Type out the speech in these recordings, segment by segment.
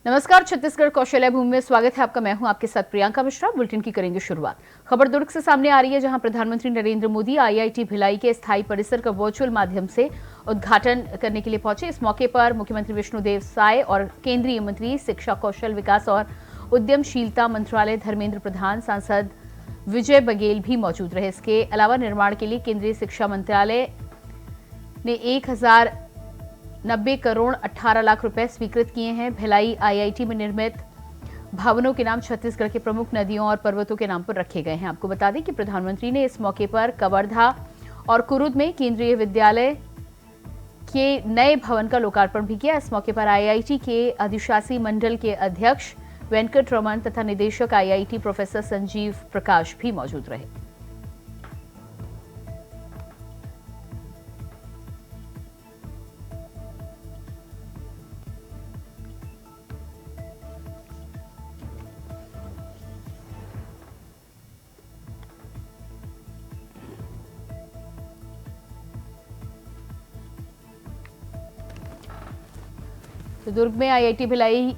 नमस्कार, छत्तीसगढ़ कौशल्या भूमि में स्वागत है आपका। मैं हूं आपके साथ प्रियंका मिश्रा। बुलेटिन की करेंगे शुरुआत। खबर दुर्ग से सामने आ रही है, जहां प्रधानमंत्री नरेंद्र मोदी आईआईटी भिलाई के स्थायी परिसर का वर्चुअल माध्यम से उद्घाटन करने के लिए पहुंचे। इस मौके पर मुख्यमंत्री विष्णुदेव साय और केंद्रीय मंत्री शिक्षा, कौशल विकास और उद्यमशीलता मंत्रालय धर्मेंद्र प्रधान, सांसद विजय बघेल भी मौजूद रहे। इसके अलावा निर्माण के लिए केंद्रीय शिक्षा मंत्रालय ने 1090 करोड़ 18 लाख रुपए स्वीकृत किए हैं। भिलाई आईआईटी में निर्मित भवनों के नाम छत्तीसगढ़ के प्रमुख नदियों और पर्वतों के नाम पर रखे गए हैं। आपको बता दें कि प्रधानमंत्री ने इस मौके पर कवर्धा और कुरुद में केंद्रीय विद्यालय के नए भवन का लोकार्पण भी किया। इस मौके पर आईआईटी के अधिशासी मंडल के अध्यक्ष वेंकट रमन तथा निदेशक आईआईटी प्रोफेसर संजीव प्रकाश भी मौजूद रहे। तो दुर्ग में आईआईटी भिलाई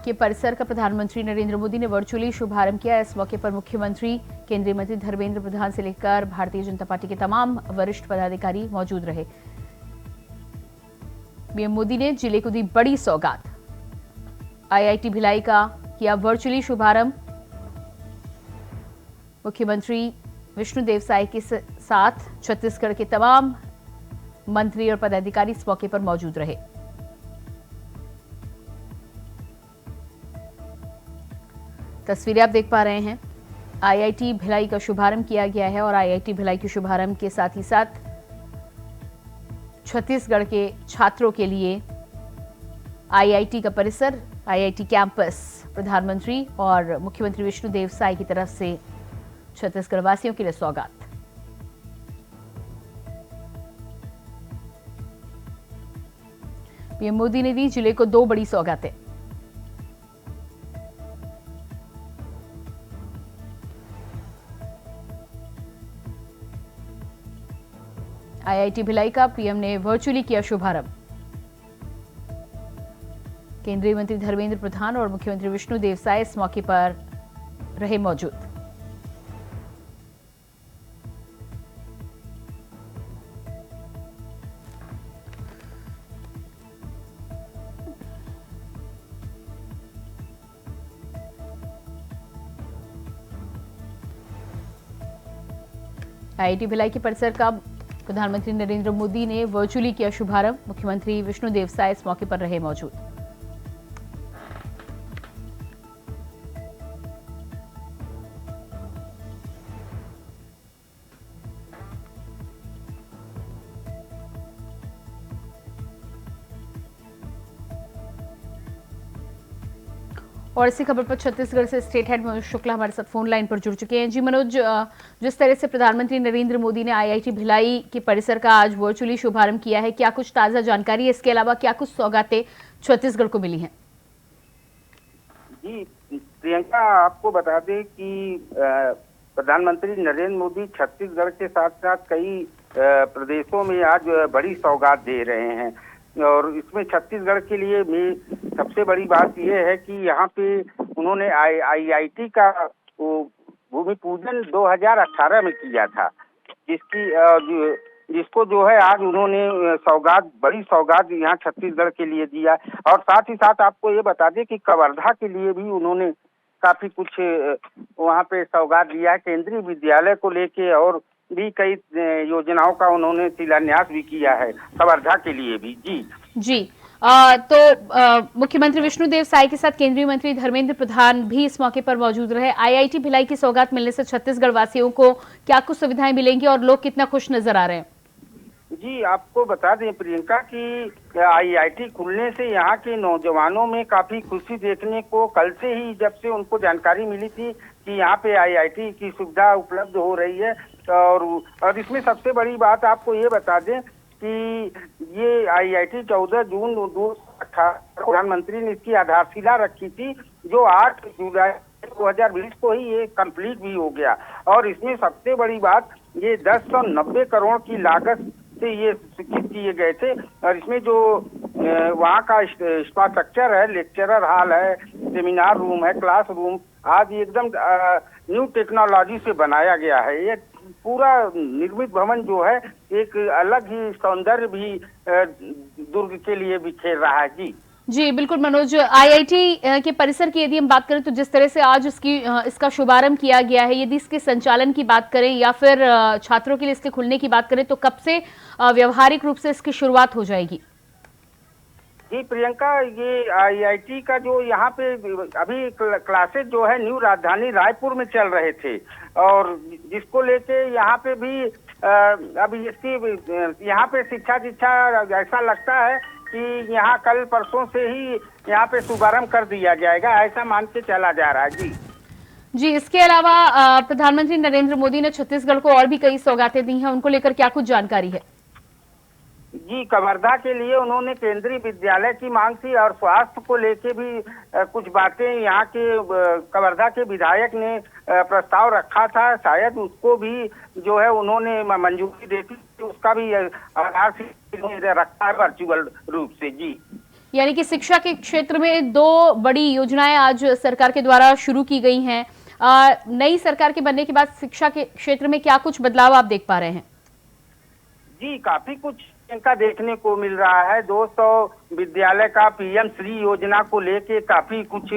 के परिसर का प्रधानमंत्री नरेंद्र मोदी ने वर्चुअली शुभारंभ किया। इस मौके पर मुख्यमंत्री, केंद्रीय मंत्री धर्मेंद्र प्रधान से लेकर भारतीय जनता पार्टी के तमाम वरिष्ठ पदाधिकारी मौजूद रहे। पीएम मोदी ने जिले को दी बड़ी सौगात। आईआईटी भिलाई का किया वर्चुअली शुभारंभ। मुख्यमंत्री विष्णुदेव साय के साथ छत्तीसगढ़ के तमाम मंत्री और पदाधिकारी इस मौके पर मौजूद रहे। तस्वीरें आप देख पा रहे हैं। आईआईटी भिलाई का शुभारंभ किया गया है और आईआईटी भिलाई के शुभारंभ के साथ ही साथ छत्तीसगढ़ के छात्रों के लिए आईआईटी का परिसर, आईआईटी कैंपस प्रधानमंत्री और मुख्यमंत्री विष्णुदेव साय की तरफ से छत्तीसगढ़ वासियों के लिए सौगात। पीएम मोदी ने दी जिले को 2 बड़ी सौगातें। आईआईटी भिलाई का पीएम ने वर्चुअली किया शुभारंभ। केंद्रीय मंत्री धर्मेंद्र प्रधान और मुख्यमंत्री विष्णुदेव साय इस मौके पर रहे मौजूद। आईआईटी भिलाई के परिसर का प्रधानमंत्री नरेंद्र मोदी ने वर्चुअली किया शुभारंभ। मुख्यमंत्री विष्णुदेव साय इस मौके पर रहे मौजूद। और इसी खबर पर छत्तीसगढ़ से स्टेट हेड मनोज शुक्ला हमारे साथ फोन लाइन पर जुड़ चुके हैं। जी मनोज, जिस तरह से प्रधानमंत्री नरेंद्र मोदी ने आईआईटी भिलाई के परिसर का आज वर्चुअली शुभारंभ किया है, क्या कुछ ताजा जानकारी है? इसके अलावा क्या कुछ सौगातें छत्तीसगढ़ को मिली हैं? जी प्रियंका, आपको बता दें कि प्रधानमंत्री नरेंद्र मोदी छत्तीसगढ़ के साथ साथ कई प्रदेशों में आज बड़ी सौगात दे रहे हैं और इसमें छत्तीसगढ़ के लिए सबसे बड़ी बात यह है कि यहाँ पे उन्होंने आईआईटी का भूमि पूजन 2018 में किया था, जिसको जो है आज उन्होंने बड़ी सौगात यहाँ छत्तीसगढ़ के लिए दिया। और साथ ही साथ आपको ये बता दें कि कवर्धा के लिए भी उन्होंने काफी कुछ वहाँ पे सौगात दिया। केंद्रीय विद्यालय को लेके और भी कई योजनाओं का उन्होंने शिलान्यास भी किया है कवर्धा के लिए भी। जी मुख्यमंत्री विष्णुदेव साय के साथ केंद्रीय मंत्री धर्मेंद्र प्रधान भी इस मौके पर मौजूद रहे। आईआईटी भिलाई की सौगात मिलने से छत्तीसगढ़ वासियों को क्या कुछ सुविधाएं मिलेंगी और लोग कितना खुश नजर आ रहे हैं? जी आपको बता दें प्रियंका कि आईआईटी खुलने से यहाँ के नौजवानों में काफी खुशी देखने को, कल से ही जब से उनको जानकारी मिली थी कि यहाँ पे आईआईटी की सुविधा उपलब्ध हो रही है। और इसमें सबसे बड़ी बात आपको ये बता दें कि ये आईआईटी 14 जून 2018 प्रधानमंत्री ने इसकी आधारशिला रखी थी, जो 8 जुलाई 2020 को ही ये कंप्लीट भी हो गया। और इसमें सबसे बड़ी बात, ये 1090 करोड़ की लागत से ये स्वीकृत किए गए थे। और इसमें जो वहाँ का इंफ्रास्ट्रक्चर है, लेक्चरर हॉल है, सेमिनार रूम है, क्लास रूम आज एकदम न्यू टेक्नोलॉजी से बनाया गया है। ये पूरा निर्मित भवन जो है एक अलग ही सौंदर्य भी दुर्ग के लिए बिखेर रहा है। जी जी बिल्कुल मनोज, आईआईटी के परिसर की यदि हम बात करें तो जिस तरह से आज इसका शुभारंभ किया गया है, यदि इसके संचालन की बात करें या फिर छात्रों के लिए इसके खुलने की बात करें तो कब से व्यवहारिक रूप से इसकी शुरुआत हो जाएगी? जी प्रियंका, ये आईआईटी का जो यहाँ पे अभी क्लासेज जो है न्यू राजधानी रायपुर में चल रहे थे और जिसको लेके यहाँ पे भी अभी इसकी यहाँ पे शिक्षा ऐसा लगता है कि यहाँ कल परसों से ही यहाँ पे शुभारंभ कर दिया जाएगा, ऐसा मान के चला जा रहा है। जी इसके अलावा प्रधानमंत्री नरेंद्र मोदी ने छत्तीसगढ़ को और भी कई सौगातें दी हैं, उनको लेकर क्या कुछ जानकारी है? जी, कवर्धा के लिए उन्होंने केंद्रीय विद्यालय की मांग थी और स्वास्थ्य को लेके भी कुछ बातें यहाँ के कवर्धा के विधायक ने प्रस्ताव रखा था, शायद उसको भी जो है उन्होंने मंजूरी दे दी, उसका भी आधार रखा है वर्चुअल रूप से। जी यानी कि शिक्षा के क्षेत्र में दो बड़ी योजनाएं आज सरकार के द्वारा शुरू की गई हैं। नई सरकार के बनने के बाद शिक्षा के क्षेत्र में क्या कुछ बदलाव आप देख पा रहे हैं? जी, काफी कुछ इनका देखने को मिल रहा है। 200 विद्यालय का पीएम श्री योजना को लेके काफी कुछ,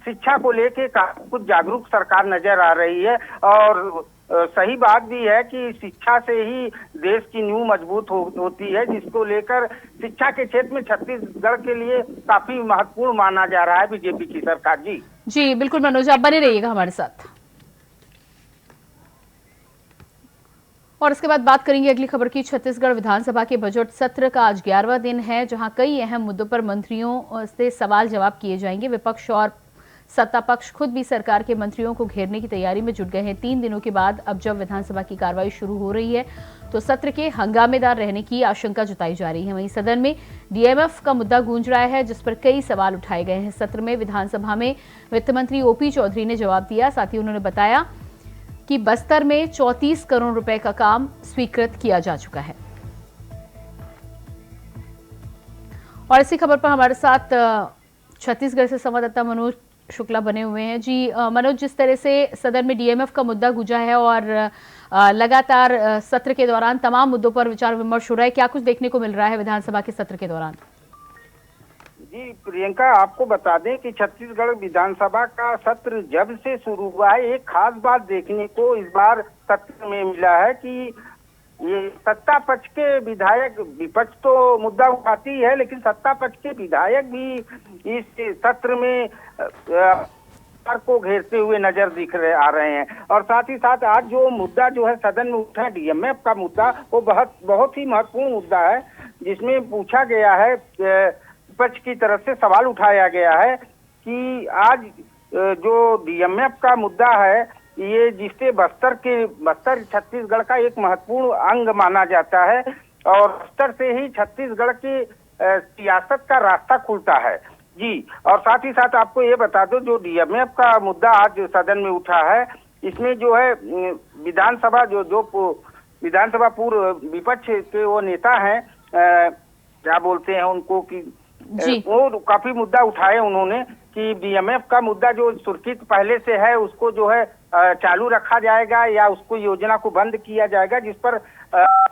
शिक्षा को लेके काफी कुछ जागरूक सरकार नजर आ रही है और सही बात भी है कि शिक्षा से ही देश की नींव मजबूत होती है, जिसको लेकर शिक्षा के क्षेत्र में छत्तीसगढ़ के लिए काफी महत्वपूर्ण माना जा रहा है बीजेपी की सरकार। जी बिल्कुल मनोज, आप बने रहिएगा हमारे साथ। और इसके बाद बात करेंगे अगली खबर की। छत्तीसगढ़ विधानसभा के बजट सत्र का आज 11वां दिन है, जहां कई अहम मुद्दों पर मंत्रियों से सवाल जवाब किए जाएंगे। विपक्ष और सत्ता पक्ष खुद भी सरकार के मंत्रियों को घेरने की तैयारी में जुट गए हैं। 3 दिनों के बाद अब जब विधानसभा की कार्रवाई शुरू हो रही है तो सत्र के हंगामेदार रहने की आशंका जताई जा रही है। वहीं सदन में डीएमएफ का मुद्दा गूंज रहा है, जिस पर कई सवाल उठाए गए हैं। सत्र में विधानसभा में वित्त मंत्री ओपी चौधरी ने जवाब दिया, साथ ही उन्होंने बताया कि बस्तर में 34 करोड़ रुपए का काम स्वीकृत किया जा चुका है। और इसी खबर पर हमारे साथ छत्तीसगढ़ से संवाददाता मनोज शुक्ला बने हुए हैं। जी मनोज, जिस तरह से सदन में डीएमएफ का मुद्दा गूंजा है और लगातार सत्र के दौरान तमाम मुद्दों पर विचार विमर्श हो रहा है, क्या कुछ देखने को मिल रहा है विधानसभा के सत्र के दौरान? जी प्रियंका, आपको बता दें कि छत्तीसगढ़ विधानसभा का सत्र जब से शुरू हुआ है, एक खास बात देखने को इस बार सत्र में मिला है कि ये सत्ता पक्ष के विधायक, विपक्ष तो मुद्दा उठाती है लेकिन सत्ता पक्ष के विधायक भी इस सत्र में सरकार को घेरते हुए नजर आ रहे हैं। और साथ ही साथ आज जो मुद्दा जो है सदन में उठा है डीएमएफ का मुद्दा, वो बहुत ही महत्वपूर्ण मुद्दा है, जिसमें पूछा गया है, विपक्ष की तरफ से सवाल उठाया गया है कि आज जो डीएमएफ का मुद्दा है, ये जिससे बस्तर छत्तीसगढ़ का एक महत्वपूर्ण अंग माना जाता है और बस्तर से ही छत्तीसगढ़ की सियासत का रास्ता खुलता है। जी, और साथ ही साथ आपको ये बता दो, जो डीएमएफ का मुद्दा आज सदन में उठा है, इसमें जो है विधानसभा विधानसभा पूर्व विपक्ष के वो नेता हैं, क्या बोलते हैं उनको, कि वो काफी मुद्दा उठाए उन्होंने कि डीएमएफ का मुद्दा जो सुर्खित पहले से है उसको जो है चालू रखा जाएगा या उसको योजना को बंद किया जाएगा, जिस पर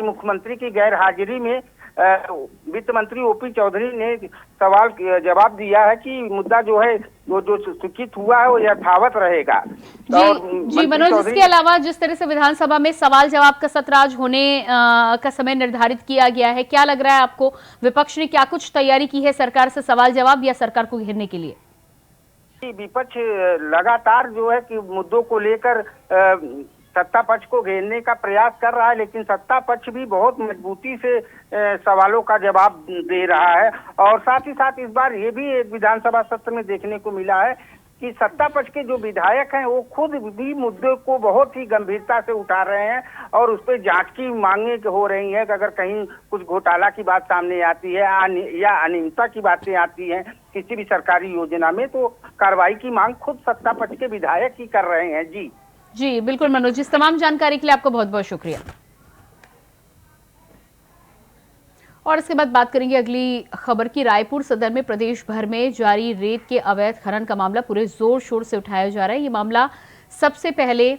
मुख्यमंत्री की गैर हाजिरी में वित्त मंत्री ओपी चौधरी ने सवाल जवाब दिया है कि मुद्दा जो है वो जो सूचित हुआ है वो यथावत रहेगा। जी मनोज, इसके अलावा जिस तरह से विधानसभा में सवाल जवाब का सत्र आज होने का समय निर्धारित किया गया है, क्या लग रहा है आपको, विपक्ष ने क्या कुछ तैयारी की है सरकार से सवाल जवाब या सरकार को घेरने के लिए? विपक्ष लगातार जो है कि मुद्दों को लेकर सत्ता पक्ष को घेरने का प्रयास कर रहा है, लेकिन सत्ता पक्ष भी बहुत मजबूती से सवालों का जवाब दे रहा है। और साथ ही साथ इस बार ये भी एक विधानसभा सत्र में देखने को मिला है कि सत्ता पक्ष के जो विधायक हैं वो खुद भी मुद्दे को बहुत ही गंभीरता से उठा रहे हैं और उस पर जांच की मांगे हो रही हैं कि अगर कहीं कुछ घोटाला की बात सामने आती है या अनियमितता की बातें आती हैं किसी भी सरकारी योजना में, तो कार्रवाई की मांग खुद सत्ता पक्ष के विधायक ही कर रहे हैं। जी बिल्कुल मनोज, इस तमाम जानकारी के लिए आपको बहुत बहुत शुक्रिया। और इसके बाद बात करेंगे अगली खबर की। रायपुर सदर में प्रदेश भर में जारी रेत के अवैध खनन का मामला पूरे जोर शोर से उठाया जा रहा है। ये मामला सबसे पहले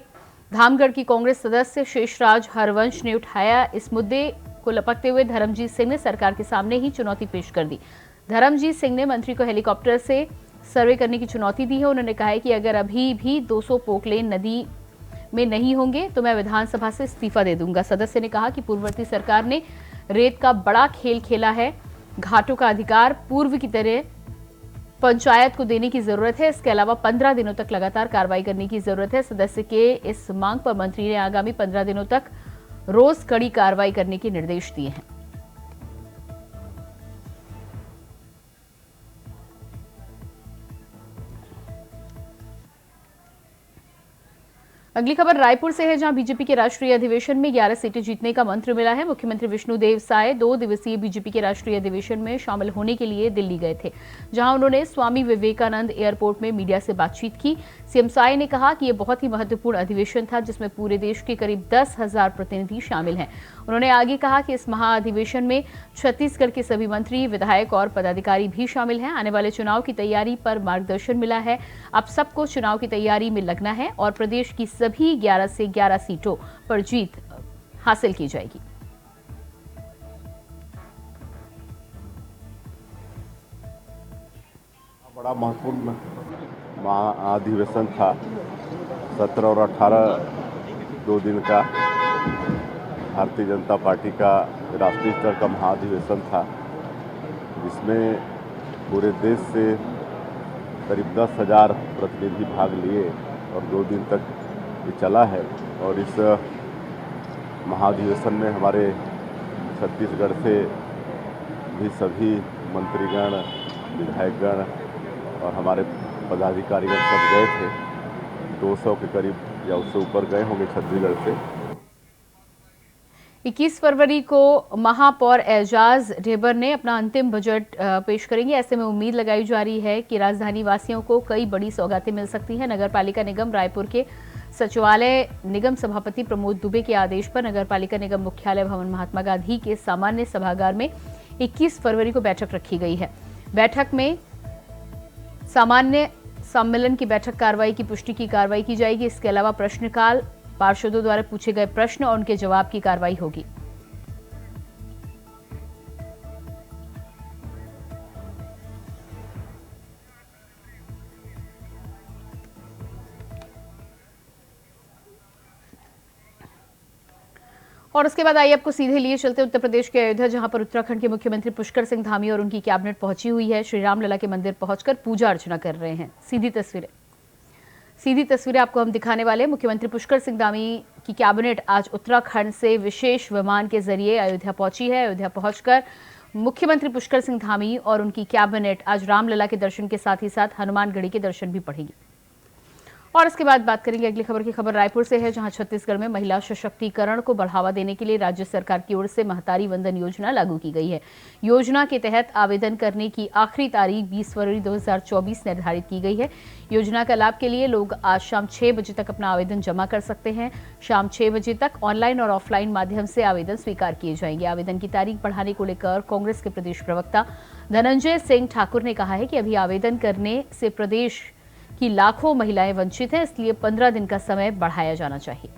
धामगढ़ की कांग्रेस सदस्य शेषराज हरवंश ने उठाया। इस मुद्दे को लपकते हुए धर्मजीत सिंह ने सरकार के सामने ही चुनौती पेश कर दी। धर्मजीत सिंह ने मंत्री को हेलीकॉप्टर से सर्वे करने की चुनौती दी है। उन्होंने कहा है कि अगर अभी भी 200 पोकलेन नदी में नहीं होंगे तो मैं विधानसभा से इस्तीफा दे दूंगा। सदस्य ने कहा कि पूर्ववर्ती सरकार ने रेत का बड़ा खेल खेला है। घाटों का अधिकार पूर्व की तरह पंचायत को देने की जरूरत है। इसके अलावा 15 दिनों तक लगातार कार्रवाई करने की जरूरत है। सदस्य के इस मांग पर मंत्री ने आगामी 15 दिनों तक रोज कड़ी कार्रवाई करने के निर्देश दिए हैं। अगली खबर रायपुर से है, जहां बीजेपी के राष्ट्रीय अधिवेशन में 11 सीटें जीतने का मंत्र मिला है। मुख्यमंत्री विष्णुदेव साय 2 दिवसीय बीजेपी के राष्ट्रीय अधिवेशन में शामिल होने के लिए दिल्ली गए थे, जहां उन्होंने स्वामी विवेकानंद एयरपोर्ट में मीडिया से बातचीत की। सीएम साय ने कहा कि यह बहुत ही महत्वपूर्ण अधिवेशन था, जिसमें पूरे देश के करीब 10,000 प्रतिनिधि शामिल हैं। उन्होंने आगे कहा कि इस महाअधिवेशन में छत्तीसगढ़ के सभी मंत्री, विधायक और पदाधिकारी भी शामिल हैं। आने वाले चुनाव की तैयारी पर मार्गदर्शन मिला है। अब सबको चुनाव की तैयारी में लगना है और प्रदेश की सभी 11 से 11 सीटों पर जीत हासिल की जाएगी। बड़ा महत्वपूर्ण महाअधिवेशन था। 17 और 18 2 दिन का भारतीय जनता पार्टी का राष्ट्रीय स्तर का महाअधिवेशन था, जिसमें पूरे देश से करीब 10,000 प्रतिनिधि भाग लिए और 2 दिन तक ये चला है। और इस महाअधिवेशन में हमारे छत्तीसगढ़ से भी सभी मंत्रीगण, विधायकगण और हमारे पदाधिकारीगण सब गए थे। 200 के करीब या उससे ऊपर गए होंगे छत्तीसगढ़ से। 21 फरवरी को महापौर एजाज ढेबर ने अपना अंतिम बजट पेश करेंगे। ऐसे में उम्मीद लगाई जा रही है कि राजधानी वासियों को कई बड़ी सौगातें मिल सकती हैं। नगर पालिका निगम रायपुर के सचिवालय निगम सभापति प्रमोद दुबे के आदेश पर नगर पालिका निगम मुख्यालय भवन महात्मा गांधी के सामान्य सभागार में 21 फरवरी को बैठक रखी गई है। बैठक में सामान्य सम्मेलन की बैठक कार्रवाई की पुष्टि की कार्रवाई की जाएगी। इसके अलावा प्रश्नकाल, पार्षदों द्वारा पूछे गए प्रश्न और उनके जवाब की कार्रवाई होगी। और उसके बाद आइए आपको सीधे लिए चलते उत्तर प्रदेश के अयोध्या, जहां पर उत्तराखंड के मुख्यमंत्री पुष्कर सिंह धामी और उनकी कैबिनेट पहुंची हुई है। श्री रामलला के मंदिर पहुंचकर पूजा अर्चना कर रहे हैं। सीधी तस्वीरें आपको हम दिखाने वाले हैं। मुख्यमंत्री पुष्कर सिंह धामी की कैबिनेट आज उत्तराखंड से विशेष विमान के जरिए अयोध्या पहुंची है। अयोध्या पहुंचकर मुख्यमंत्री पुष्कर सिंह धामी और उनकी कैबिनेट आज रामलला के दर्शन के साथ ही साथ हनुमानगढ़ी के दर्शन भी पढ़ेगी। और इसके बाद बात करेंगे अगली खबर की। खबर रायपुर से है, जहां छत्तीसगढ़ में महिला सशक्तिकरण को बढ़ावा देने के लिए राज्य सरकार की ओर से महतारी वंदन योजना लागू की गई है। योजना के तहत आवेदन करने की आखिरी तारीख 20 फरवरी 2024 निर्धारित की गई है। योजना का लाभ के लिए लोग आज शाम 6 बजे तक अपना आवेदन जमा कर सकते हैं। शाम 6 बजे तक ऑनलाइन और ऑफलाइन माध्यम से आवेदन स्वीकार किए जाएंगे। आवेदन की तारीख बढ़ाने को लेकर कांग्रेस के प्रदेश प्रवक्ता धनंजय सिंह ठाकुर ने कहा है कि अभी आवेदन करने से प्रदेश कि लाखों महिलाएं वंचित हैं, इसलिए 15 दिन का समय बढ़ाया जाना चाहिए।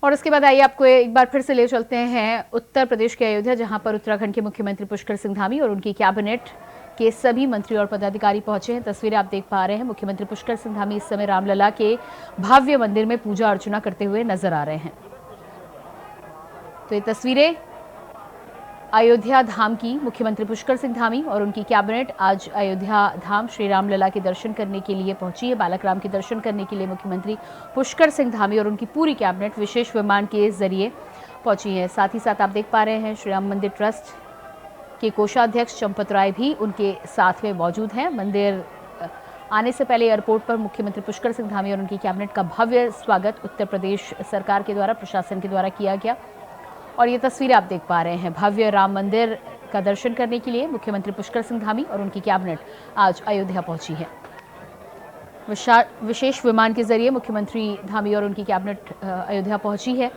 और इसके बाद आइए आपको एक बार फिर से ले चलते हैं उत्तर प्रदेश के अयोध्या, जहां पर उत्तराखंड के मुख्यमंत्री पुष्कर सिंह धामी और उनकी कैबिनेट के सभी मंत्री और पदाधिकारी पहुंचे हैं। तस्वीरें आप देख पा रहे हैं। मुख्यमंत्री पुष्कर सिंह धामी इस समय रामलला के भव्य मंदिर में पूजा अर्चना करते हुए नजर आ रहे हैं। तो ये तस्वीरें अयोध्या धाम की। मुख्यमंत्री पुष्कर सिंह धामी और उनकी कैबिनेट आज अयोध्या धाम श्री रामलला के दर्शन करने के लिए पहुंची है। बालक राम के दर्शन करने के लिए मुख्यमंत्री पुष्कर सिंह धामी और उनकी पूरी कैबिनेट विशेष विमान के जरिए पहुंची है। साथ ही साथ आप देख पा रहे हैं श्री राम मंदिर ट्रस्ट के कोषाध्यक्ष चंपत राय भी उनके साथ में मौजूद हैं। मंदिर आने से पहले एयरपोर्ट पर मुख्यमंत्री पुष्कर सिंह धामी और उनकी कैबिनेट का भव्य स्वागत उत्तर प्रदेश सरकार के द्वारा, प्रशासन के द्वारा किया गया। और ये तस्वीरें आप देख पा रहे हैं, भव्य राम मंदिर का दर्शन करने के लिए मुख्यमंत्री पुष्कर सिंह धामी और उनकी कैबिनेट आज अयोध्या पहुंची है। विशेष विमान के जरिए मुख्यमंत्री धामी और उनकी कैबिनेट अयोध्या पहुंची है।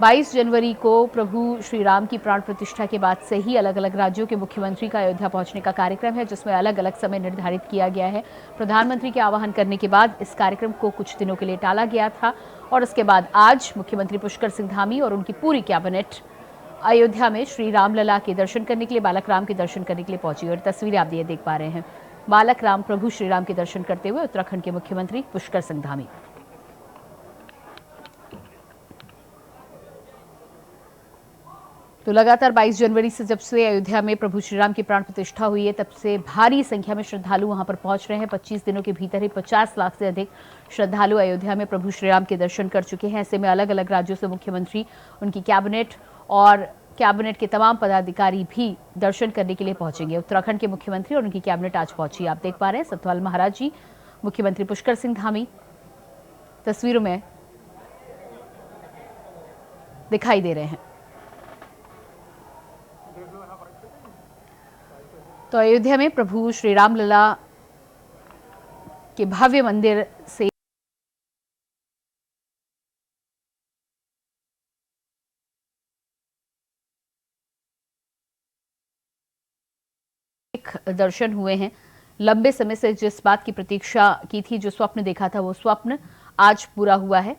22 जनवरी को प्रभु श्री राम की प्राण प्रतिष्ठा के बाद से ही अलग अलग राज्यों के मुख्यमंत्री का अयोध्या पहुंचने का कार्यक्रम है, जिसमें अलग अलग समय निर्धारित किया गया है। प्रधानमंत्री के आह्वान करने के बाद इस कार्यक्रम को कुछ दिनों के लिए टाला गया था और उसके बाद आज मुख्यमंत्री पुष्कर सिंह धामी और उनकी पूरी कैबिनेट अयोध्या में श्री रामलला के दर्शन करने के लिए, बालक राम के दर्शन करने के लिए पहुंची। और तस्वीरें आप ये देख पा रहे हैं, बालक राम प्रभु श्री राम के दर्शन करते हुए उत्तराखंड के मुख्यमंत्री पुष्कर सिंह धामी। तो लगातार 22 जनवरी से जब से अयोध्या में प्रभु श्री राम की प्राण प्रतिष्ठा हुई है, तब से भारी संख्या में श्रद्धालु वहां पर पहुंच रहे हैं। 25 दिनों के भीतर ही 50 लाख से अधिक श्रद्धालु अयोध्या में प्रभु श्री राम के दर्शन कर चुके हैं। ऐसे में अलग अलग राज्यों से मुख्यमंत्री, उनकी कैबिनेट और कैबिनेट के तमाम पदाधिकारी भी दर्शन करने के लिए पहुंचेंगे। उत्तराखंड के मुख्यमंत्री और उनकी कैबिनेट आज पहुंची, आप देख पा रहे हैं सतपाल महाराज जी, मुख्यमंत्री पुष्कर सिंह धामी तस्वीरों में दिखाई दे रहे हैं। तो अयोध्या में प्रभु श्री रामलला के भव्य मंदिर से दर्शन हुए हैं। लंबे समय से जिस बात की प्रतीक्षा की थी, जो स्वप्न देखा था, वो स्वप्न आज पूरा हुआ है।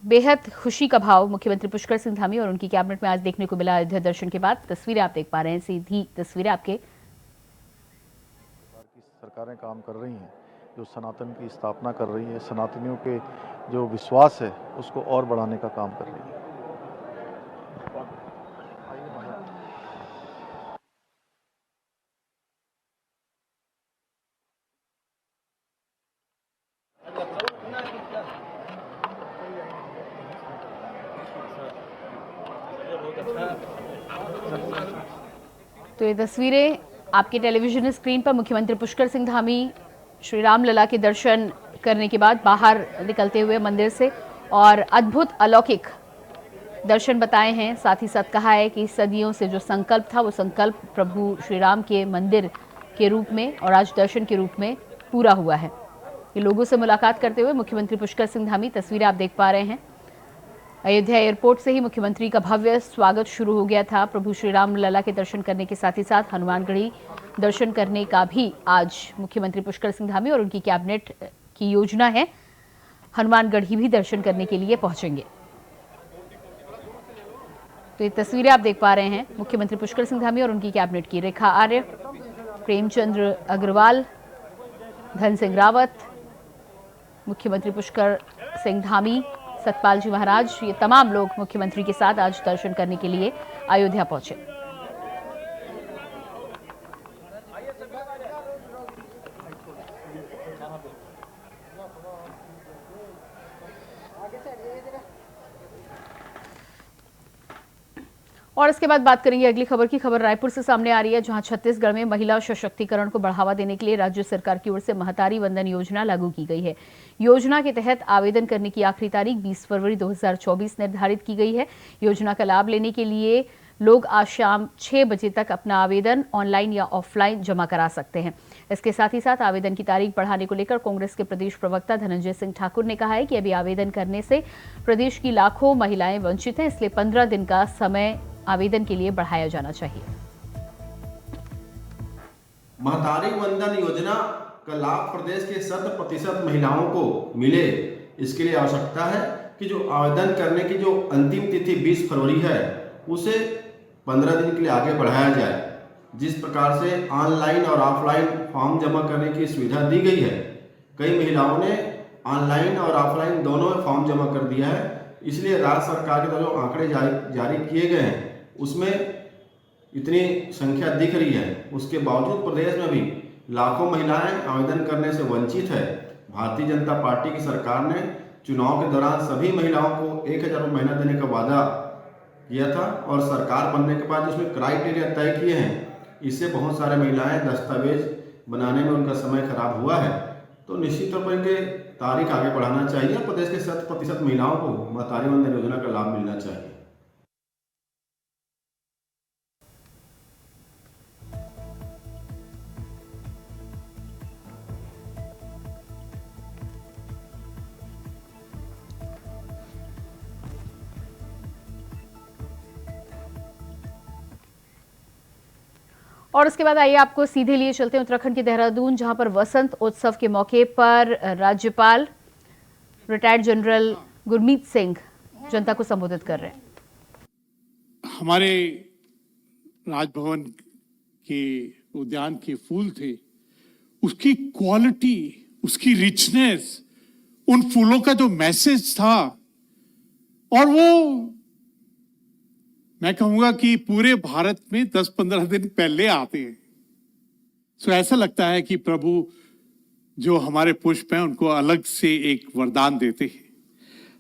बेहद खुशी का भाव मुख्यमंत्री पुष्कर सिंह धामी और उनकी कैबिनेट में आज देखने को मिला अयोध्या दर्शन के बाद। तस्वीरें आप देख पा रहे हैं, सीधी तस्वीरें आपके सरकारें काम कर रही हैं, जो सनातन की स्थापना कर रही है, सनातनियों के जो विश्वास है उसको और बढ़ाने का काम कर रही है। तो ये तस्वीरें आपके टेलीविजन स्क्रीन पर मुख्यमंत्री पुष्कर सिंह धामी श्री रामलला के दर्शन करने के बाद बाहर निकलते हुए मंदिर से, और अद्भुत अलौकिक दर्शन बताए हैं। साथ ही साथ कहा है कि सदियों से जो संकल्प था, वो संकल्प प्रभु श्री राम के मंदिर के रूप में और आज दर्शन के रूप में पूरा हुआ है। ये लोगों से मुलाकात करते हुए मुख्यमंत्री पुष्कर सिंह धामी, तस्वीरें आप देख पा रहे हैं। अयोध्या एयरपोर्ट से ही मुख्यमंत्री का भव्य स्वागत शुरू हो गया था। प्रभु श्री राम लला के दर्शन करने के साथ ही साथ हनुमानगढ़ी दर्शन करने का भी आज मुख्यमंत्री पुष्कर सिंह धामी और उनकी कैबिनेट की योजना है। हनुमानगढ़ी भी दर्शन करने के लिए पहुंचेंगे। तो ये तस्वीरें आप देख पा रहे हैं मुख्यमंत्री पुष्कर सिंह धामी और उनकी कैबिनेट की। रेखा आर्य, प्रेमचंद्र अग्रवाल, धन सिंह रावत, मुख्यमंत्री पुष्कर सिंह धामी, सतपाल जी महाराज, ये तमाम लोग मुख्यमंत्री के साथ आज दर्शन करने के लिए अयोध्या पहुंचे। और इसके बाद बात करेंगे अगली खबर की। खबर रायपुर से सामने आ रही है, जहां छत्तीसगढ़ में महिला सशक्तिकरण को बढ़ावा देने के लिए राज्य सरकार की ओर से महतारी वंदन योजना लागू की गई है। योजना के तहत आवेदन करने की आखिरी तारीख 20 फरवरी 2024 निर्धारित की गई है। योजना का लाभ लेने के लिए लोग आज शाम 6 बजे तक अपना आवेदन ऑनलाइन या ऑफलाइन जमा करा सकते हैं। इसके साथ ही साथ आवेदन की तारीख बढ़ाने को लेकर कांग्रेस के प्रदेश प्रवक्ता धनंजय सिंह ठाकुर ने कहा है कि अभी आवेदन करने से प्रदेश की लाखों महिलाएं वंचित हैं, इसलिए 15 दिन का समय आवेदन के लिए बढ़ाया जाना चाहिए। महतारी वंदन योजना का लाभ प्रदेश के 100% महिलाओं को मिले, इसके लिए आवश्यकता है कि जो आवेदन करने की जो अंतिम तिथि 20 फरवरी है, उसे 15 दिन के लिए आगे बढ़ाया जाए। जिस प्रकार से ऑनलाइन और ऑफलाइन फॉर्म जमा करने की सुविधा दी गई है, कई महिलाओं ने ऑनलाइन और ऑफलाइन दोनों में फॉर्म जमा कर दिया है। इसलिए राज्य सरकार के द्वारा जो आंकड़े जारी किए गए हैं, उसमें इतनी संख्या दिख रही है, उसके बावजूद प्रदेश में भी लाखों महिलाएं आवेदन करने से वंचित है। भारतीय जनता पार्टी की सरकार ने चुनाव के दौरान सभी महिलाओं को 1000 रुपये महीना देने का वादा किया था और सरकार बनने के बाद उसमें क्राइटेरिया तय किए हैं। इससे बहुत सारे महिलाएं दस्तावेज बनाने में उनका समय खराब हुआ है। तो निश्चित तौर पर इनके तारीख आगे बढ़ाना चाहिए और प्रदेश के 100% महिलाओं को महतारी वंदन योजना का लाभ मिलना चाहिए। और उसके बाद आइए आपको सीधे लिए चलते हैं उत्तराखंड के देहरादून, जहां पर वसंत उत्सव के मौके पर राज्यपाल रिटायर्ड जनरल गुरमीत सिंह जनता को संबोधित कर रहे हैं। हमारे राजभवन के उद्यान के फूल थे, उसकी क्वालिटी, उसकी रिचनेस, उन फूलों का जो मैसेज था, और वो मैं कहूंगा कि पूरे भारत में 10-15 दिन पहले आते हैं। सो ऐसा लगता है कि प्रभु जो हमारे पुष्प हैं उनको अलग से एक वरदान देते हैं।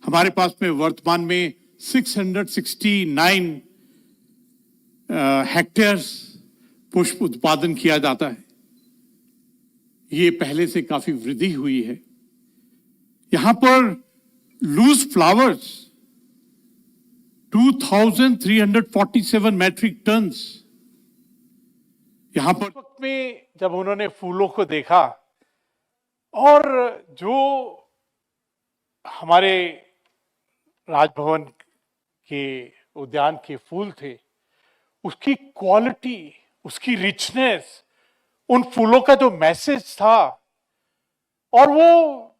हमारे पास में वर्तमान में 669 हेक्टेयर्स पुष्प उत्पादन किया जाता है। ये पहले से काफी वृद्धि हुई है। यहां पर लूज फ्लावर्स 2347 मैट्रिक टन्स। यहां पर वक्त में जब उन्होंने फूलों को देखा और जो हमारे राजभवन के उद्यान के फूल थे, उसकी क्वालिटी, उसकी रिचनेस, उन फूलों का जो मैसेज था, और वो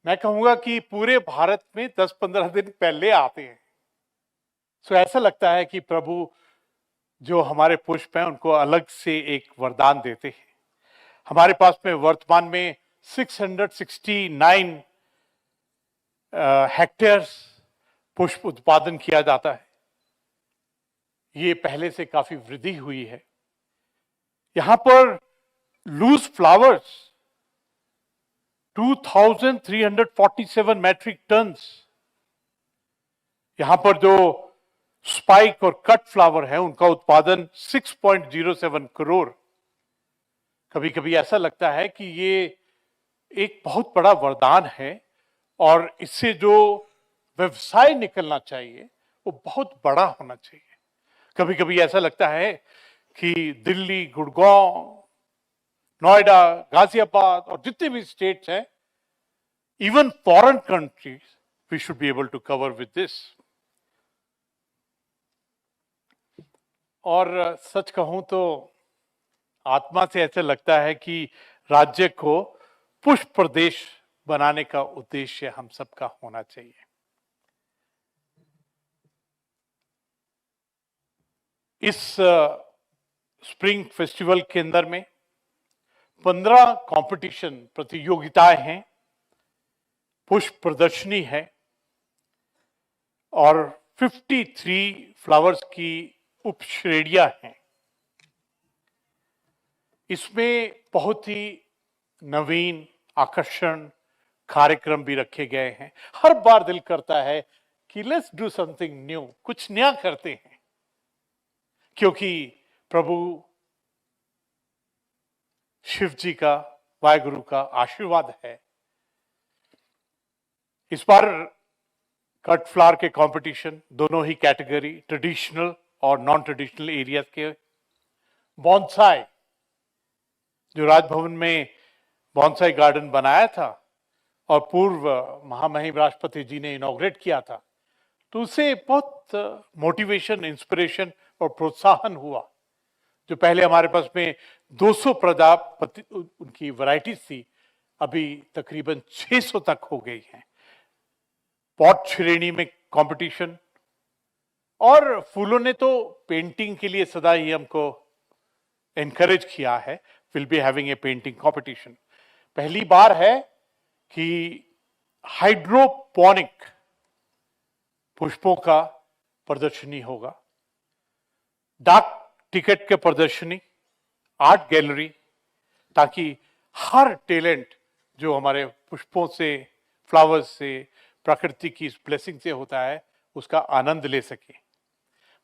मैं कहूंगा कि पूरे भारत में 10-15 दिन पहले आते हैं। सो ऐसा लगता है कि प्रभु जो हमारे पुष्प हैं उनको अलग से एक वरदान देते हैं। हमारे पास में वर्तमान में 669 हेक्टेयर्स पुष्प उत्पादन किया जाता है। ये पहले से काफी वृद्धि हुई है। यहां पर लूज फ्लावर्स 2347 मैट्रिक टन्स। यहां पर जो स्पाइक और कट फ्लावर है उनका उत्पादन 6.07 करोड़। कभी कभी ऐसा लगता है कि ये एक बहुत बड़ा वरदान है और इससे जो व्यवसाय निकलना चाहिए वो बहुत बड़ा होना चाहिए। कभी कभी ऐसा लगता है कि दिल्ली, गुड़गांव, नोएडा, गाजियाबाद और जितने भी स्टेट्स हैं, even foreign countries, we should be able to cover with this. और सच कहूं तो आत्मा से ऐसा लगता है कि राज्य को पुष्प प्रदेश बनाने का उद्देश्य हम सबका होना चाहिए। इस स्प्रिंग फेस्टिवल के अंदर में 15 कंपटीशन प्रतियोगिताएं हैं, पुष्प प्रदर्शनी है और 53 फ्लावर्स की उप श्रेणियां हैं। इसमें बहुत ही नवीन आकर्षण कार्यक्रम भी रखे गए हैं। हर बार दिल करता है कि लेट्स डू समथिंग न्यू, कुछ नया करते हैं, क्योंकि प्रभु शिव जी का, वाहिगुरु का आशीर्वाद है। इस बार कट फ्लावर के कंपटीशन दोनों ही कैटेगरी, ट्रेडिशनल और नॉन ट्रेडिशनल एरिया के, बॉन्साई, जो राजभवन में बॉन्साई गार्डन बनाया था और पूर्व महामहिम राष्ट्रपति जी ने इनॉग्रेट किया था, तो उससे बहुत मोटिवेशन, इंस्पिरेशन और प्रोत्साहन हुआ। जो पहले हमारे पास में 200 प्रजापति उनकी वैरायटीज थी, अभी तकरीबन 600 तक हो गई हैं। पॉट श्रेणी में कंपटीशन, और फूलों ने तो पेंटिंग के लिए सदा ही हमको एनकरेज किया है। Will be having a painting competition. पहली बार है कि हाइड्रोपोनिक पुष्पों का प्रदर्शनी होगा, डाक टिकट के प्रदर्शनी, आर्ट गैलरी, ताकि हर टैलेंट जो हमारे पुष्पों से, फ्लावर्स से, प्रकृति की इस ब्लेसिंग से होता है, उसका आनंद ले सके।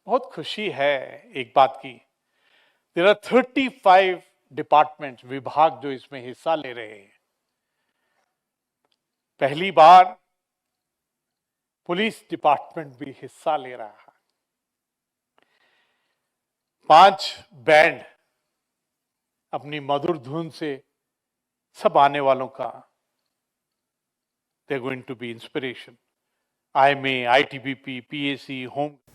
बहुत खुशी है एक बात की, देयर आर 35 डिपार्टमेंट्स, विभाग जो इसमें हिस्सा ले रहे हैं। पहली बार पुलिस डिपार्टमेंट भी हिस्सा ले रहा है। 5 बैंड अपनी मधुर धुन से सब आने वालों का they going to be inspiration. IMA, ITBP, PAC, home